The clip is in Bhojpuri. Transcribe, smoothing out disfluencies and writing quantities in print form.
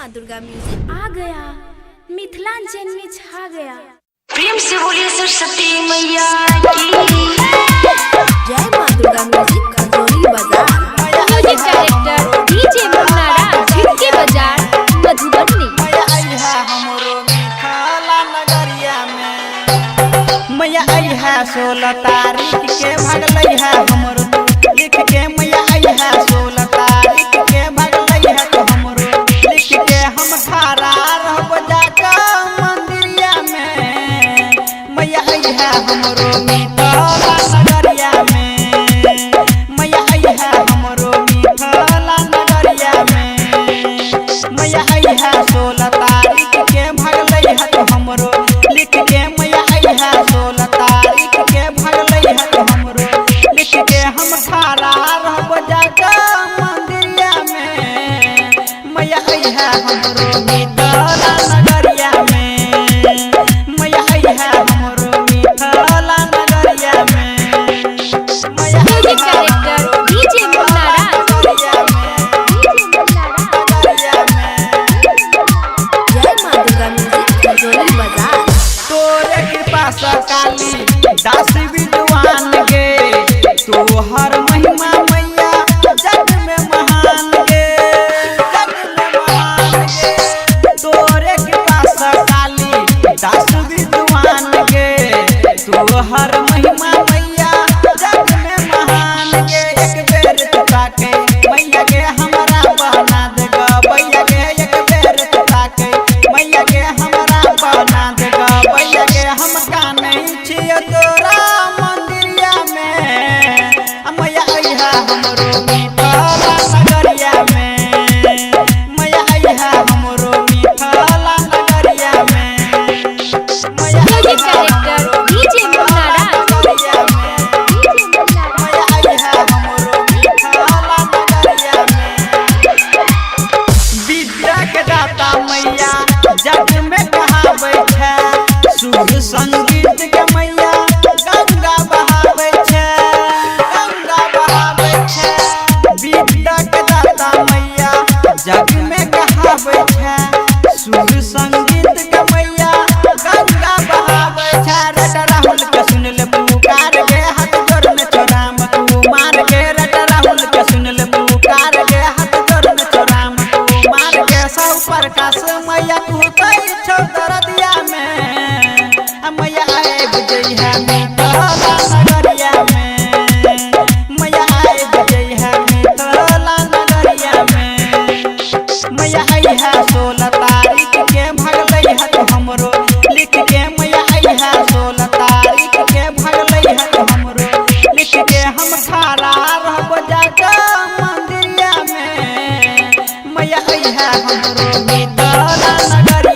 माँ दुर्गा म्यूजिक आ गया, मिथिलांचल में छा गया। प्रेम से बोलिए सरस्वती मैया की। जय माँ दुर्गा म्यूजिक खजोली बाजार। म्यूजिक डायरेक्टर डीजे मुन्ना राज झिटके बाजार मधुबनी। मैया आई है 16 तारीख के भगलई है हमरो लिख के। मैया आई है 16 तारीख के भगलई है तो हमरो लिख के। हम खड़ा रहब जाके मंदिरिया में। मैया आई है हमरो मिथिला नगरिया में। मैया आई है हमरो मिथिला नगरिया में। मैया आई है 16 तारीख के भगलई है तो हमरो लिख के। मैया आई है 16 तारीख के भगलई है तो हमरो लिख के। हम खड़ा रहब जाके मंदिरिया में। मैया आई है हमरो मिथिला नगरिया में। मैया आई है हमरो मिथिला नगरिया में। मैया म्यूजिक डायरेक्टर डीजे मुन्ना राज जय माँ दुर्गा म्यूजिक खजोली बाजार। तोरे कृपा से काली दास विद्वान गे। तोहर महिमा मैया जग में महान गे, जग में महान गे। तोरे कृपा से काली दास विद्वान गे। तोहर महिमा मैया जग में महान गे। एक बेर चुका के मैया के हमरा बना दे गैया गे। एक बेर चुका के मैया के हमरा बना दे गैया गे। हम कानै छियै तोरा मंदिरिया में। मैया आई है हमरो मिथिला नगरिया में। मैया आई है हमरो मिथिला नगरिया में। मैया आई म्यूजिक है डायरेक्टर डीजे मुन्ना राज नगरिया में। मैया आई है हमरो मिथिला नगरिया में। विद्या के दाता मैया जग में कहाबै छै। सुर संगीत के मैया गंगा बहाबै छै, गंगा बहाबै छै। विद्या के दाता मैया जग में कहाबै छै। सुर संगीत के मैया गंगा बहाबै छै। रट राहुल के सुन ले पुकार गे। हाथ जोड़ में छोराम कुमार गे। रट राहुल के सुन ले पुकार गे। हाथ जोड़ में छोराम कुमार गे। सब प्रकाश मैया तू कै छौ दरदिया में। मैया आइब जई है मिथिला नगरिया में। मैया आइब जई है मिथिला नगरिया में। मैया आई है 16 तारीख के भगलई है तो हमरो लिख के। मैया आई है 16 तारीख के भगलई है तो हमरो लिख के। हम खड़ा रहब जाके मंदिरिया में। मैया आई है हमरो मिथिला नगरिया